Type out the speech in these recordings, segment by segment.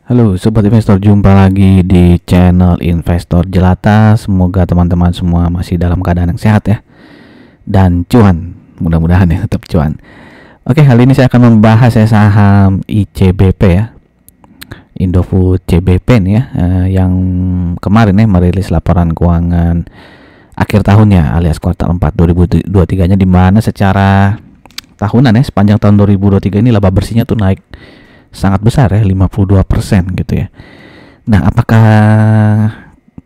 Halo Sobat Investor, jumpa lagi di channel Investor Jelata. Semoga teman-teman semua masih dalam keadaan yang sehat ya, dan cuan, mudah-mudahan ya tetap cuan. Oke, kali ini saya akan membahas saham ICBP ya, Indofood CBP nih ya, yang kemarin ya merilis laporan keuangan akhir tahunnya alias kuartal 4 2023 nya, dimana secara tahunan ya sepanjang tahun 2023 ini laba bersihnya tuh naik sangat besar ya, 52% gitu ya. Nah, apakah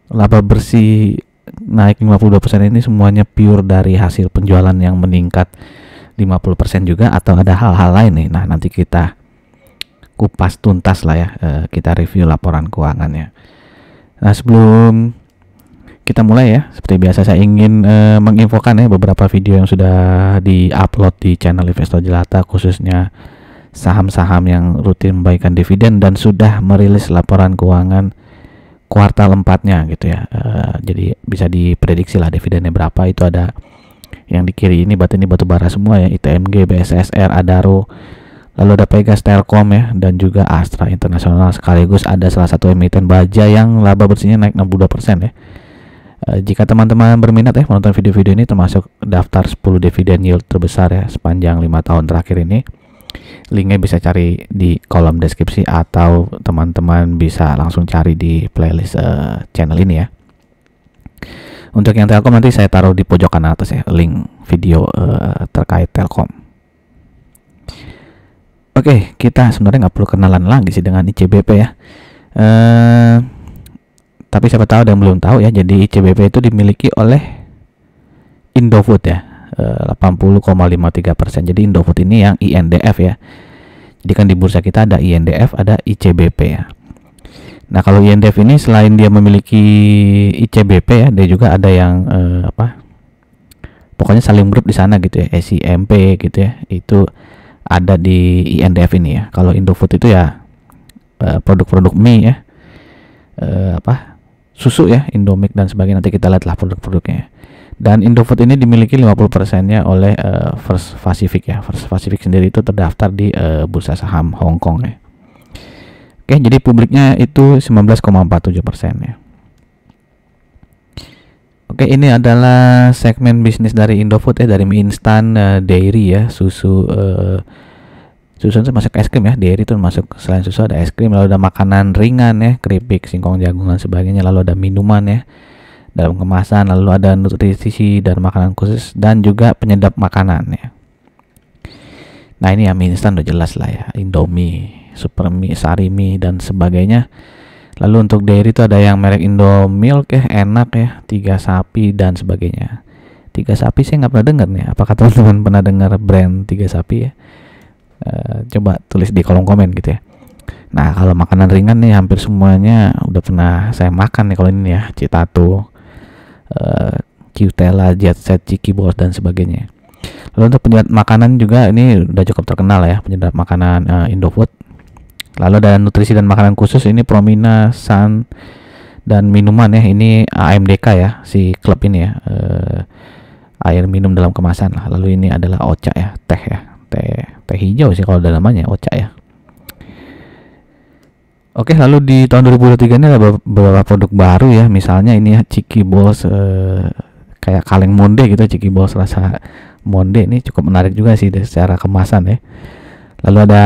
laba bersih naik 52% ini semuanya pure dari hasil penjualan yang meningkat 50% juga, atau ada hal-hal lain nih? Nah, nanti kita kupas tuntas lah ya, kita review laporan keuangannya. Nah, sebelum kita mulai ya, seperti biasa saya ingin menginfokan ya beberapa video yang sudah di-upload di channel Investor Jelata, khususnya saham-saham yang rutin membagikan dividen dan sudah merilis laporan keuangan kuartal 4-nya gitu ya. Jadi bisa diprediksi lah dividennya berapa. Itu ada yang di kiri ini batu bara semua ya, ITMG, BSSR, Adaro, lalu ada Pegas Telkom ya, dan juga Astra Internasional, sekaligus ada salah satu emiten baja yang laba bersihnya naik 62% ya. Jika teman-teman berminat ya menonton video-video ini, termasuk daftar 10 dividen yield terbesar ya sepanjang 5 tahun terakhir ini, linknya bisa cari di kolom deskripsi, atau teman-teman bisa langsung cari di playlist channel ini ya. Untuk yang Telkom nanti saya taruh di pojok kanan atas ya, link video terkait Telkom. Oke, kita sebenarnya nggak perlu kenalan lagi sih dengan ICBP ya. Tapi siapa tahu ada yang belum tahu ya, jadi ICBP itu dimiliki oleh Indofood ya, 80,53%. Jadi Indofood ini yang INDF ya. Jadi kan di bursa kita ada INDF, ada ICBP ya. Nah, kalau INDF ini selain dia memiliki ICBP ya, dia juga ada yang pokoknya saling grup di sana gitu ya, SIMP gitu ya. Itu ada di INDF ini ya. Kalau Indofood itu ya produk-produk mie ya, susu ya, Indomie dan sebagainya. Nanti kita lihatlah produk-produknya. Dan Indofood ini dimiliki 50%-nya oleh First Pacific ya. First Pacific sendiri itu terdaftar di bursa saham Hong Kong ya. Oke, jadi publiknya itu 19,47% ya. Oke, ini adalah segmen bisnis dari Indofood ya, dari mie instan, dairy ya, susu itu masuk es krim ya, dairy itu masuk, selain susu ada es krim, lalu ada makanan ringan ya, keripik, singkong, jagung dan sebagainya, lalu ada minuman ya dalam kemasan, lalu ada nutrisi dan makanan khusus, dan juga penyedap makanan ya. Nah, ini ya mie instan udah jelas lah ya, Indomie, Supermie, Sarimi dan sebagainya. Lalu untuk dairy itu ada yang merek Indomilk ya, enak ya, 3 sapi dan sebagainya. 3 sapi saya nggak pernah dengar nih, apakah teman-teman pernah dengar brand 3 sapi ya? Coba tulis di kolom komen gitu ya. Nah, kalau makanan ringan nih hampir semuanya udah pernah saya makan nih. Kalau ini ya, Citato, Qtela, Jet Set, Ciki Bos dan sebagainya. Lalu untuk penyedap makanan juga ini udah cukup terkenal ya, penyedap makanan Indofood. Lalu ada nutrisi dan makanan khusus, ini Promina, Sun, dan minuman ya, ini AMDK ya, si klub ini ya, air minum dalam kemasan lah. Lalu ini adalah Ocha ya, teh ya, teh hijau sih kalau ada namanya, Ocha ya. Oke, lalu di tahun 2023 ini ada beberapa produk baru ya, misalnya ini ya, Ciki Balls, kayak kaleng monde gitu, Ciki Balls rasa monde, ini cukup menarik juga sih secara kemasan ya. Lalu ada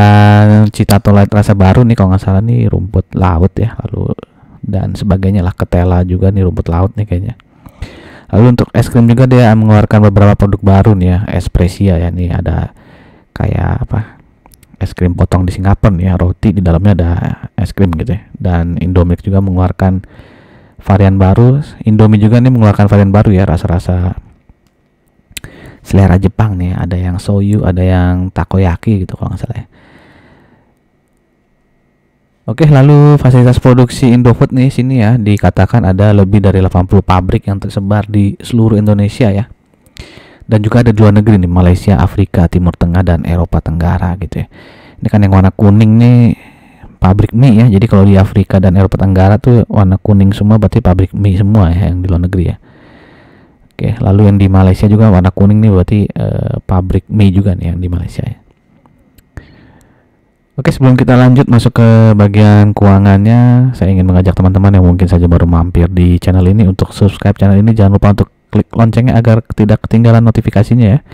Citato Light rasa baru nih, kalau nggak salah nih rumput laut ya, lalu dan sebagainya lah, Ketela juga nih rumput laut nih kayaknya. Lalu untuk es krim juga dia mengeluarkan beberapa produk baru nih ya, Espresia ya, nih ada kayak es krim potong di Singapura nih ya, roti di dalamnya ada es krim gitu ya. Dan Indomie juga mengeluarkan varian baru. Indomie juga nih mengeluarkan varian baru ya, rasa-rasa selera Jepang nih, ada yang soyu, ada yang takoyaki gitu kalau nggak salah ya. Oke, lalu fasilitas produksi Indofood nih sini ya, dikatakan ada lebih dari 80 pabrik yang tersebar di seluruh Indonesia ya. Dan juga ada di luar negeri nih, Malaysia, Afrika, Timur Tengah, dan Eropa Tenggara gitu ya. Ini kan yang warna kuning nih pabrik mie ya. Jadi kalau di Afrika dan Eropa Tenggara tuh warna kuning semua, berarti pabrik mie semua ya yang di luar negeri ya. Oke, lalu yang di Malaysia juga warna kuning nih berarti pabrik mie juga nih yang di Malaysia ya. Oke, sebelum kita lanjut masuk ke bagian keuangannya, saya ingin mengajak teman-teman yang mungkin saja baru mampir di channel ini untuk subscribe channel ini. Jangan lupa untuk klik loncengnya agar tidak ketinggalan notifikasinya ya.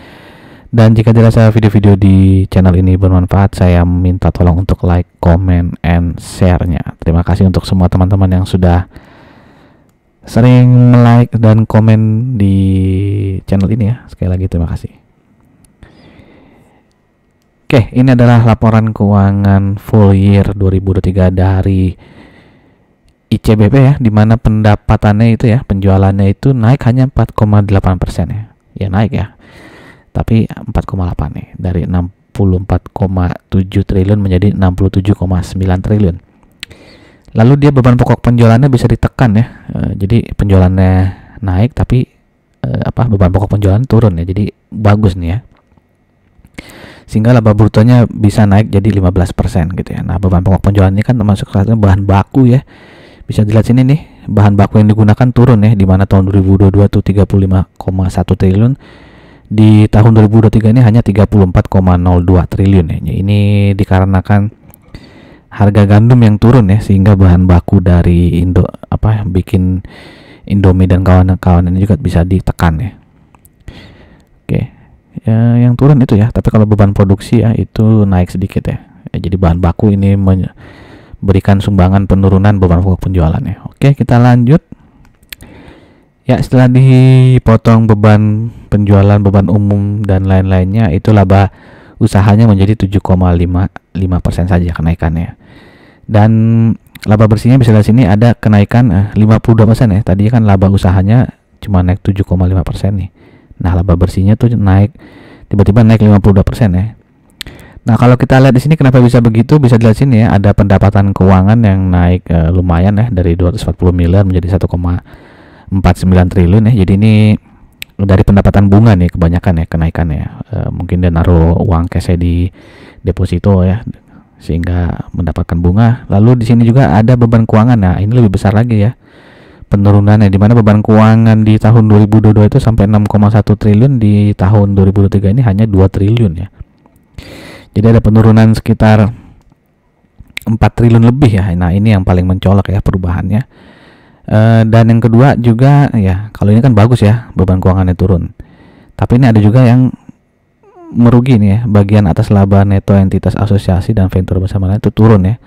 Dan jika dirasa video-video di channel ini bermanfaat, saya minta tolong untuk like, comment, and share-nya. Terima kasih untuk semua teman-teman yang sudah sering like dan komen di channel ini ya. Sekali lagi terima kasih. Oke, ini adalah laporan keuangan full year 2023 dari ICBP ya, di mana pendapatannya itu ya, penjualannya itu naik hanya 4,8% ya. Ya naik ya. Tapi 4,8 nih, dari 64,7 triliun menjadi 67,9 triliun. Lalu dia beban pokok penjualannya bisa ditekan ya. Jadi penjualannya naik tapi beban pokok penjualan turun ya. Jadi bagus nih ya. Sehingga laba brutonya bisa naik jadi 15% gitu ya. Nah, beban pokok penjualan ini kan termasuk salah bahan baku ya. Bisa dilihat sini nih, bahan baku yang digunakan turun ya, di mana tahun 2022 tuh 35,1 triliun. Di tahun 2023 ini hanya 34,02 triliun ya. Ini dikarenakan harga gandum yang turun ya, sehingga bahan baku dari bikin Indomie dan kawan-kawan ini juga bisa ditekan ya. Oke. Ya, yang turun itu ya, tapi kalau beban produksi ya itu naik sedikit ya. Jadi bahan baku ini memberikan sumbangan penurunan beban pokok penjualannya. Oke, kita lanjut. Ya, setelah dipotong beban penjualan, beban umum dan lain-lainnya, itu laba usahanya menjadi 7,55% saja kenaikannya. Dan laba bersihnya bisa lihat sini ada kenaikan 52% ya. Tadi kan laba usahanya cuma naik 7,5% nih. Nah, laba bersihnya tuh tiba-tiba naik 52% ya. Nah, kalau kita lihat di sini kenapa bisa begitu? Bisa dilihat sini ya, ada pendapatan keuangan yang naik lumayan ya, dari 240 miliar menjadi 1,49 triliun ya. Jadi ini dari pendapatan bunga nih kebanyakan ya kenaikannya. Mungkin dia naruh uang cash di deposito ya, sehingga mendapatkan bunga. Lalu di sini juga ada beban keuangan. Nah, ini lebih besar lagi ya penurunannya, di mana beban keuangan di tahun 2022 itu sampai 6,1 triliun, di tahun 2023 ini hanya 2 triliun ya. Jadi ada penurunan sekitar 4 triliun lebih ya. Nah, ini yang paling mencolok ya perubahannya. Dan yang kedua juga ya, kalau ini kan bagus ya beban keuangannya turun. Tapi ini ada juga yang merugi nih ya, bagian atas laba neto entitas asosiasi dan venture bersama lain itu turun ya,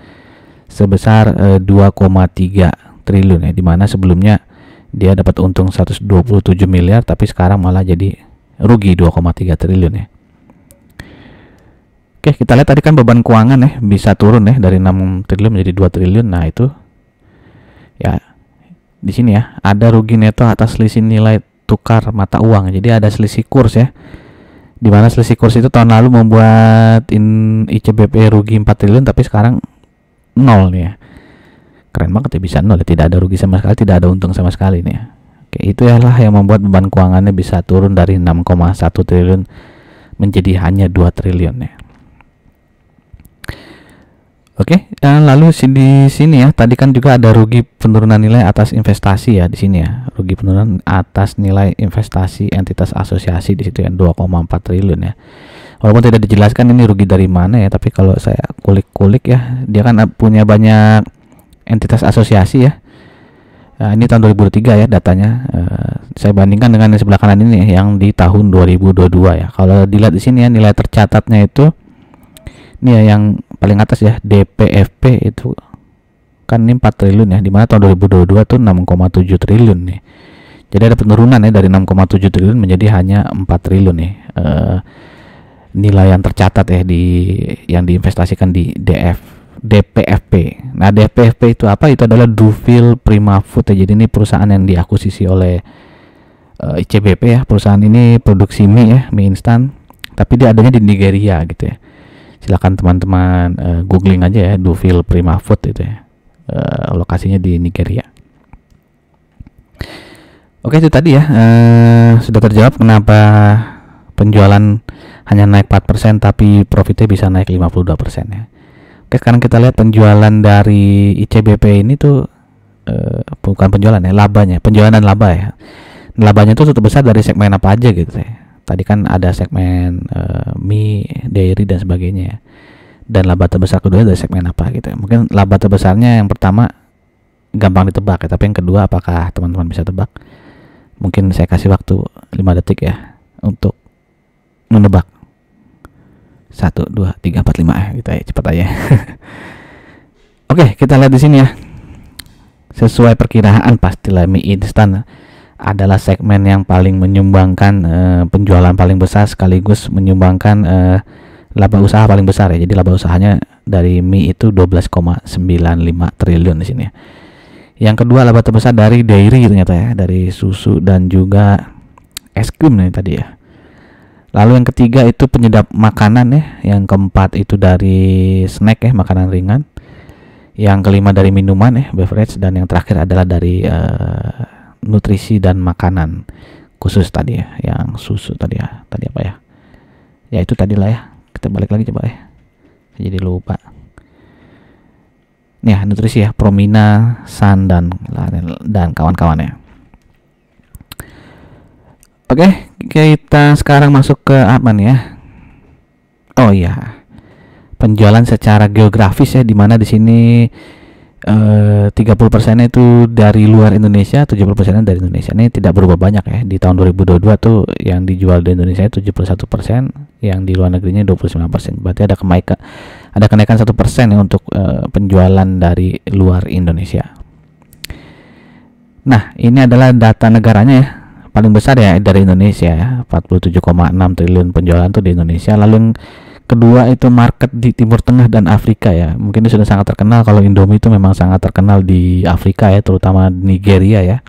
sebesar 2,3 triliun ya, dimana sebelumnya dia dapat untung 127 miliar tapi sekarang malah jadi rugi 2,3 triliun ya. Oke, kita lihat tadi kan beban keuangan ya bisa turun ya dari 6 triliun menjadi 2 triliun. Nah, itu ya di sini ya ada rugi neto atas selisih nilai tukar mata uang. Jadi ada selisih kurs ya, dimana selisih kurs itu tahun lalu membuat ICBP rugi 4 triliun tapi sekarang 0 nih ya. Keren banget ya, bisa 0 ya, tidak ada rugi sama sekali, tidak ada untung sama sekali nih ya. Oke, itu lah yang membuat beban keuangannya bisa turun dari 6,1 triliun menjadi hanya 2 triliun ya. Oke, lalu di sini ya, tadi kan juga ada rugi penurunan nilai atas investasi ya di sini ya. Rugi penurunan atas nilai investasi entitas asosiasi di situ ya 2,4 triliun ya. Walaupun tidak dijelaskan ini rugi dari mana ya, tapi kalau saya kulik-kulik ya, dia kan punya banyak entitas asosiasi ya. Nah, ini tahun 2003 ya datanya. Saya bandingkan dengan yang sebelah kanan ini ya, yang di tahun 2022 ya. Kalau dilihat di sini ya, nilai tercatatnya itu ini ya yang paling atas ya, DPFP itu kan ini 4 triliun ya, dimana tahun 2022 tuh 6,7 triliun nih. Jadi ada penurunan ya dari 6,7 triliun menjadi hanya 4 triliun nih. Nilai yang tercatat ya yang diinvestasikan di DPFP. Nah, DPFP itu apa? Itu adalah Dufil Prima Food ya. Jadi ini perusahaan yang diakuisisi oleh ICBP ya. Perusahaan ini produksi mie ya, mie instan, tapi dia adanya di Nigeria gitu ya. Silakan teman-teman googling aja ya, Dufil Prima Food itu ya. Lokasinya di Nigeria. Oke, itu tadi ya, sudah terjawab kenapa penjualan hanya naik 4% tapi profitnya bisa naik 52% ya. Oke, sekarang kita lihat penjualan dari ICBP ini tuh bukan penjualan ya, labanya, penjualan dan laba ya. Labanya itu terbesar dari segmen apa aja gitu ya. Tadi kan ada segmen mie, dairy dan sebagainya ya. dan laba terbesar kedua dari segmen apa gitu. Mungkin laba terbesarnya yang pertama gampang ditebak ya, tapi yang kedua apakah teman-teman bisa tebak? Mungkin saya kasih waktu 5 detik ya untuk menebak. 1, 2, 3, 4, 5 ya, gitu ya, cepat aja. Oke, kita lihat di sini ya. Sesuai perkiraan pastilah mie instan adalah segmen yang paling menyumbangkan penjualan paling besar sekaligus menyumbangkan laba usaha paling besar ya. Jadi laba usahanya dari mie itu 12,95 triliun di sini ya. Yang kedua laba terbesar dari dairy ternyata ya, dari susu dan juga es krim nih tadi ya. Lalu yang ketiga itu penyedap makanan ya. Yang keempat itu dari snack ya, makanan ringan. Yang kelima dari minuman ya, beverage, dan yang terakhir adalah dari nutrisi dan makanan khusus tadi ya, yang susu tadi ya. Tadi apa ya? Ya itu tadi lah ya. Kita balik lagi coba ya. Saya jadi lupa. Nih ya, nutrisi ya, Promina, Sun dan kawan-kawannya. Oke, kita sekarang masuk ke apa nih ya? Oh iya, penjualan secara geografis ya, dimana di sini 30% itu dari luar Indonesia, 70% dari Indonesia. Ini tidak berubah banyak ya. Di tahun 2022 tuh yang dijual di Indonesia 71%, yang di luar negerinya 29%. Berarti ada kenaikan 1% ya untuk penjualan dari luar Indonesia. Nah, ini adalah data negaranya ya. Paling besar ya dari Indonesia ya, 47,6 triliun penjualan tuh di Indonesia. Lalu yang kedua itu market di Timur Tengah dan Afrika ya. Mungkin ini sudah sangat terkenal kalau Indomie itu memang sangat terkenal di Afrika ya, terutama Nigeria ya.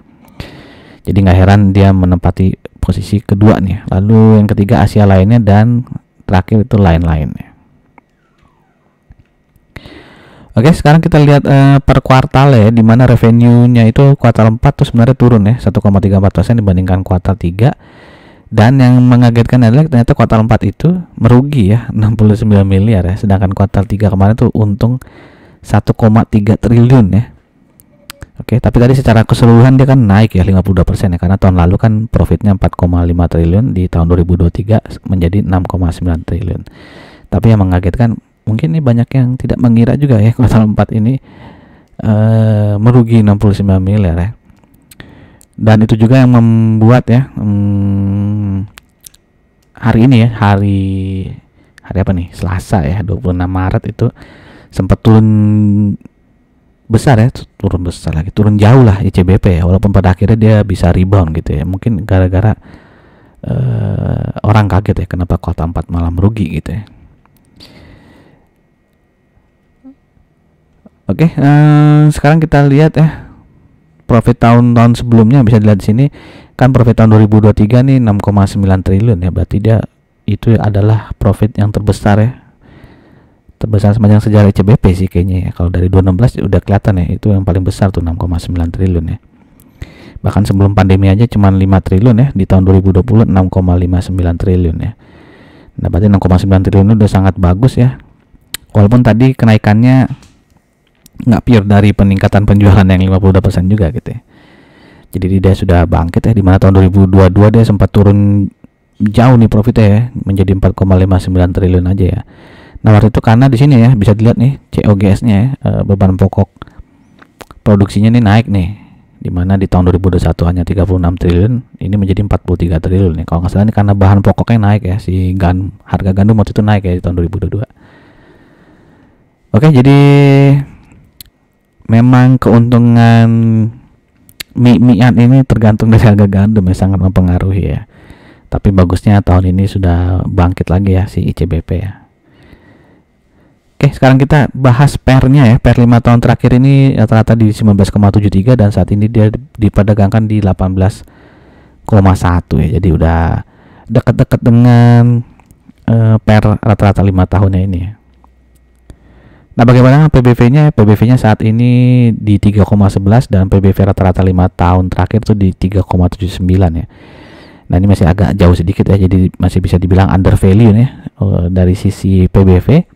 Jadi nggak heran dia menempati posisi kedua nih. Lalu yang ketiga Asia lainnya, dan terakhir itu lain-lain ya. Oke, sekarang kita lihat per kuartal ya, di mana revenue-nya itu kuartal 4 tuh sebenarnya turun ya, 1,34% dibandingkan kuartal 3. Dan yang mengagetkan adalah ternyata kuartal 4 itu merugi ya, 69 miliar ya, sedangkan kuartal 3 kemarin tuh untung 1,3 triliun ya. Oke, tapi tadi secara keseluruhan dia kan naik ya 52% ya, karena tahun lalu kan profitnya 4,5 triliun, di tahun 2023 menjadi 6,9 triliun. Tapi yang mengagetkan, mungkin ini banyak yang tidak mengira juga ya, kuartal 4 ini merugi 69 miliar ya. Dan itu juga yang membuat ya hari ini ya, hari apa nih, Selasa ya, 26 Maret itu sempat turun besar ya, turun jauh lah ICBP ya, walaupun pada akhirnya dia bisa rebound gitu ya. Mungkin gara-gara orang kaget ya kenapa kuartal 4 malah merugi gitu ya. Oke, sekarang kita lihat ya profit tahun-tahun sebelumnya. Bisa dilihat di sini kan profit tahun 2023 nih 6,9 triliun ya, berarti dia itu adalah profit yang terbesar ya, terbesar sepanjang sejarah ICBP sih kayaknya ya. Kalau dari 2016 udah kelihatan ya, itu yang paling besar tuh 6,9 triliun ya. Bahkan sebelum pandemi aja cuma 5 triliun ya, di tahun 2020 6,59 triliun ya. Nah, berarti 6,9 triliun udah sangat bagus ya. Walaupun tadi kenaikannya nggak pure dari peningkatan penjualan yang 52% juga gitu ya. Jadi dia sudah bangkit ya, dimana tahun 2022 dia sempat turun jauh nih profitnya ya, menjadi 4,59 triliun aja ya. Nah, waktu itu karena di sini ya bisa dilihat nih COGS-nya ya, beban pokok produksinya nih naik nih, dimana di tahun 2021 hanya 36 triliun, ini menjadi 43 triliun nih. Kalau nggak salah ini karena bahan pokoknya naik ya, harga gandum waktu itu naik ya di tahun 2022. Oke, jadi memang keuntungan mie-mian ini tergantung dari harga gandum ya, sangat mempengaruhi ya. Tapi bagusnya tahun ini sudah bangkit lagi ya si ICBP ya. Oke, sekarang kita bahas PER-nya ya. PER 5 tahun terakhir ini rata-rata di 19,73 dan saat ini dia diperdagangkan di 18,1 ya. Jadi udah dekat-dekat dengan PER rata-rata 5 tahunnya ini ya. Nah, bagaimana PBV-nya? PBV-nya saat ini di 3,11 dan PBV rata-rata 5 tahun terakhir tuh di 3,79 ya. Nah, ini masih agak jauh sedikit ya, jadi masih bisa dibilang under value ya dari sisi PBV.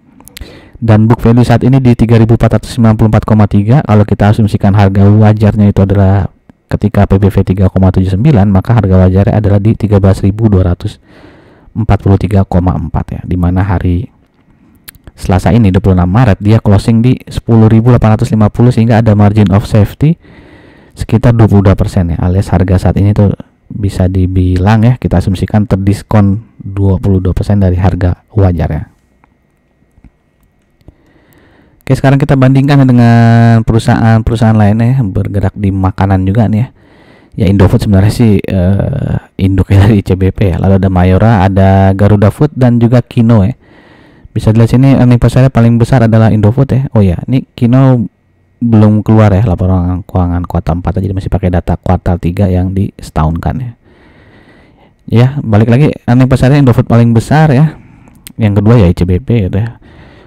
Dan book value saat ini di 3.494,3. Kalau kita asumsikan harga wajarnya itu adalah ketika PBV 3,79, maka harga wajarnya adalah di 13.243,4 ya, di mana hari Selasa ini 26 Maret dia closing di 10.850 sehingga ada margin of safety sekitar 22% ya, alias harga saat ini tuh bisa dibilang ya, kita asumsikan terdiskon 22% dari harga wajar ya. Oke, sekarang kita bandingkan dengan perusahaan-perusahaan lainnya yang bergerak di makanan juga nih ya. Ya, Indofood sebenarnya sih induknya dari ICBP ya. Lalu ada Mayora, ada Garuda Food dan juga Kino ya. Bisa dilihat sini earning per share paling besar adalah Indofood ya. Oh ya, ini Kino belum keluar ya laporan keuangan kuartal 4, jadi masih pakai data kuartal 3 yang di setahunkan ya. Ya, balik lagi earning per share Indofood paling besar ya. Yang kedua ya ICBP gitu ya.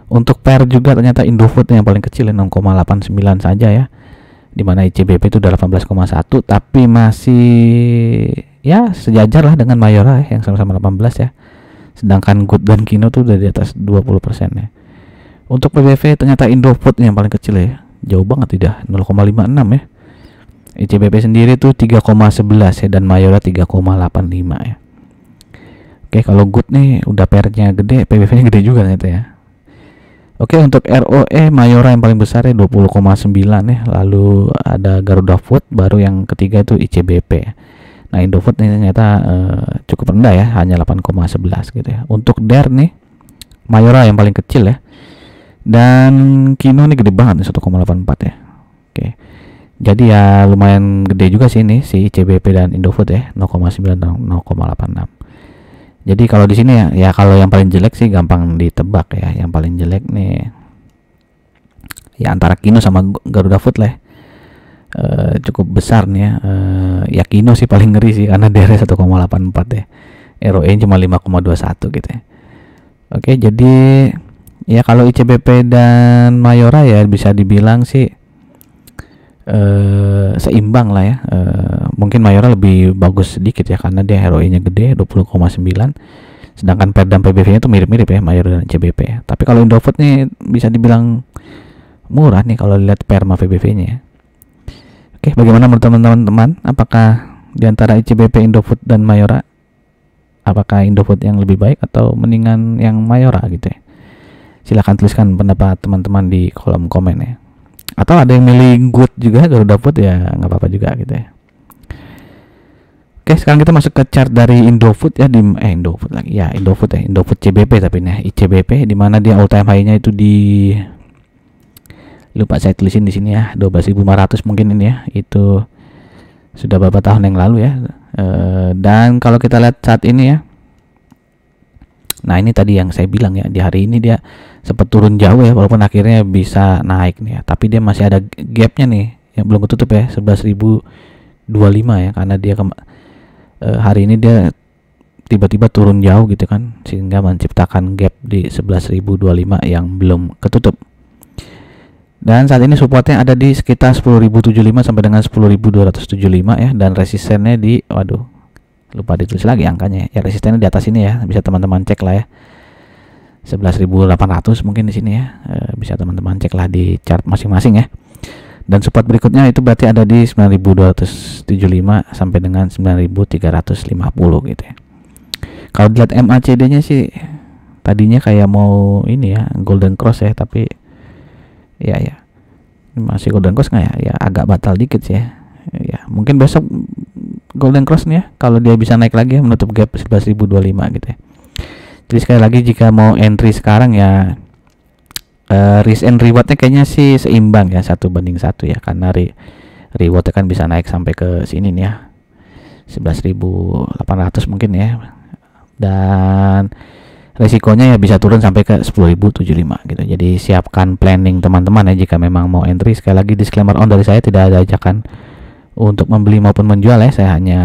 Untuk PER juga ternyata Indofood yang paling kecil ya, 6,89 saja ya. Dimana ICBP itu udah 18,1, tapi masih ya sejajar lah dengan Mayora yang sama-sama 18 ya. Sedangkan Good dan Kino tuh udah di atas 20% ya. Untuk PBV ternyata Indofood yang paling kecil ya. Jauh banget tidak, 0,56 ya. ICBP sendiri tuh 3,11 ya, dan Mayora 3,85 ya. Oke, kalau Good nih udah PER-nya gede, PBV-nya gede juga ternyata ya. Oke, untuk ROE Mayora yang paling besar ya 20,9 ya. Lalu ada Garuda Food, baru yang ketiga itu ICBP. Nah, Indofood ini ternyata cukup rendah ya, hanya 8,11 gitu ya. Untuk DER nih Mayora yang paling kecil ya. Dan Kino nih gede banget nih, 1,84 ya. Oke. Jadi ya lumayan gede juga sih ini si ICBP dan Indofood ya, 0,9 dan 0,86. Jadi kalau di sini ya kalau yang paling jelek sih gampang ditebak ya. Yang paling jelek nih ya antara Kino sama Garuda Food lah. Cukup besar nih ya. Ya Kino sih paling ngeri sih karena DR 1,84 ya. ROE cuma 5,21 gitu ya. Oke, jadi ya kalau ICBP dan Mayora ya bisa dibilang sih seimbang lah ya. Mungkin Mayora lebih bagus sedikit ya karena dia ROE-nya gede 20,9, sedangkan PER dan PBV-nya tuh mirip-mirip ya Mayora dan ICBP ya. Tapi kalau Indofood nih bisa dibilang murah nih kalau lihat PER sama PBV-nya ya. Oke, bagaimana menurut teman-teman? Apakah di antara ICBP, Indofood dan Mayora, apakah Indofood yang lebih baik atau mendingan yang Mayora gitu ya? Silahkan tuliskan pendapat teman-teman di kolom komen ya. Atau ada yang milih Good juga Garuda Food ya nggak apa-apa juga gitu ya. Oke, sekarang kita masuk ke chart dari Indofood ya, di Indofood lagi ya, Indofood ya, Indofood CBP tapi nih ICBP di mana dia all time high-nya itu di, lupa saya tulisin di sini ya, 12.500 mungkin ini ya, itu sudah beberapa tahun yang lalu ya. Dan kalau kita lihat saat ini ya, nah ini tadi yang saya bilang ya, di hari ini dia sempat turun jauh ya, walaupun akhirnya bisa naik nih ya, tapi dia masih ada gapnya nih yang belum ketutup ya, 11.025 ya, karena dia hari ini dia tiba-tiba turun jauh gitu kan, sehingga menciptakan gap di 11.025 yang belum ketutup. Dan saat ini supportnya ada di sekitar 10.075 sampai dengan 10.275 ya, dan resistennya di, waduh lupa ditulis lagi angkanya ya, resistennya di atas ini ya, bisa teman-teman cek lah ya, 11.800 mungkin di sini ya, bisa teman-teman cek lah di chart masing-masing ya. Dan support berikutnya itu berarti ada di 9.275 sampai dengan 9.350 gitu ya. Kalau dilihat MACD-nya sih tadinya kayak mau ini ya, golden cross ya, tapi ya masih golden cross nggak ya? Ya agak batal dikit sih ya. Ya mungkin besok golden cross nih ya, kalau dia bisa naik lagi ya, menutup gap 11.025 gitu ya. Jadi sekali lagi jika mau entry sekarang ya, risk and rewardnya kayaknya sih seimbang ya, 1:1 ya, karena rewardnya kan bisa naik sampai ke sini nih ya, 11.800 mungkin ya, dan resikonya ya bisa turun sampai ke 10.075 gitu. Jadi siapkan planning teman-teman ya jika memang mau entry. Sekali lagi disclaimer on dari saya, tidak ada ajakan untuk membeli maupun menjual ya, saya hanya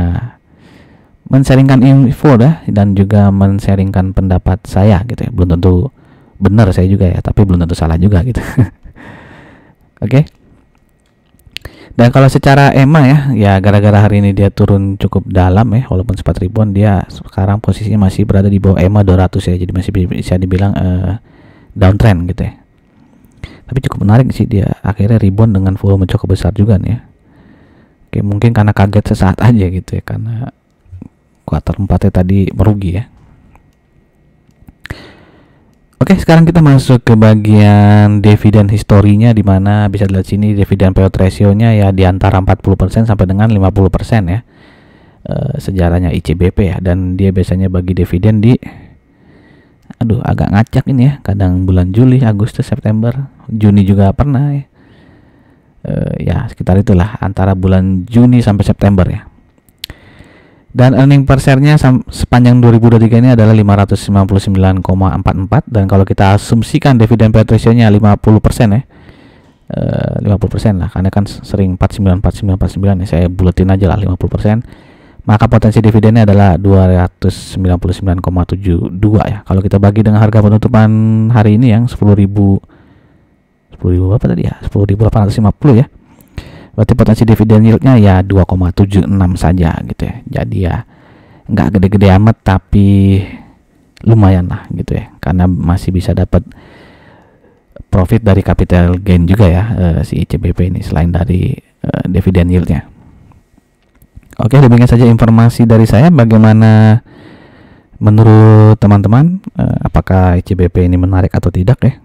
men-sharingkan info dan juga men-sharingkan pendapat saya gitu ya. Belum tentu benar saya juga ya, tapi belum tentu salah juga gitu. Oke. Dan kalau secara EMA ya gara-gara hari ini dia turun cukup dalam ya, walaupun sempat ribuan, dia sekarang posisinya masih berada di bawah EMA 200 ya, jadi masih bisa dibilang downtrend gitu ya. Tapi cukup menarik sih, dia akhirnya rebound dengan volume cukup besar juga nih ya. Oke, mungkin karena kaget sesaat aja gitu ya, karena kuartal 4 tadi merugi ya. Oke, sekarang kita masuk ke bagian dividen historinya, di mana bisa dilihat sini dividen payout ratio-nya ya di antara 40% sampai dengan 50% ya. Sejarahnya ICBP ya, dan dia biasanya bagi dividen di agak ngacak ini ya, kadang bulan Juli, Agustus, September, Juni juga pernah ya. Ya sekitar itulah, antara bulan Juni sampai September ya. Dan earning per share-nya sepanjang 2023 ini adalah 599,44, dan kalau kita asumsikan dividen payout ratio-nya 50% ya. 50% lah, karena kan sering 49 ya, saya buletin aja lah 50%. Maka potensi dividennya adalah 299,72 ya. Kalau kita bagi dengan harga penutupan hari ini yang 10.000 apa tadi ya? 10.850 ya. Berarti potensi dividen yield-nya ya 2,76 saja gitu ya. Jadi ya nggak gede-gede amat, tapi lumayan lah gitu ya, karena masih bisa dapat profit dari capital gain juga ya, si ICBP ini, selain dari dividen yield-nya. Oke, demikian saja informasi dari saya. Bagaimana menurut teman-teman, apakah ICBP ini menarik atau tidak ya?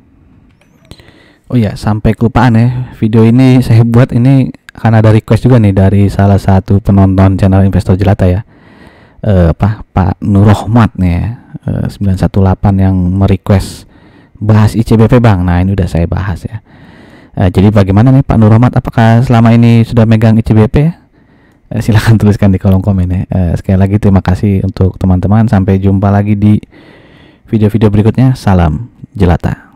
Oh ya, sampai kelupaan ya, video ini saya buat ini karena ada request juga nih dari salah satu penonton channel Investor Jelata ya, Pak Nur Rahmat nih ya, 918, yang merequest bahas ICBP Bang. Nah ini udah saya bahas ya. Jadi bagaimana nih Pak Nur Rahmat, apakah selama ini sudah megang ICBP ya? Silahkan tuliskan di kolom komen ya. Sekali lagi terima kasih untuk teman-teman, sampai jumpa lagi di video-video berikutnya. Salam Jelata.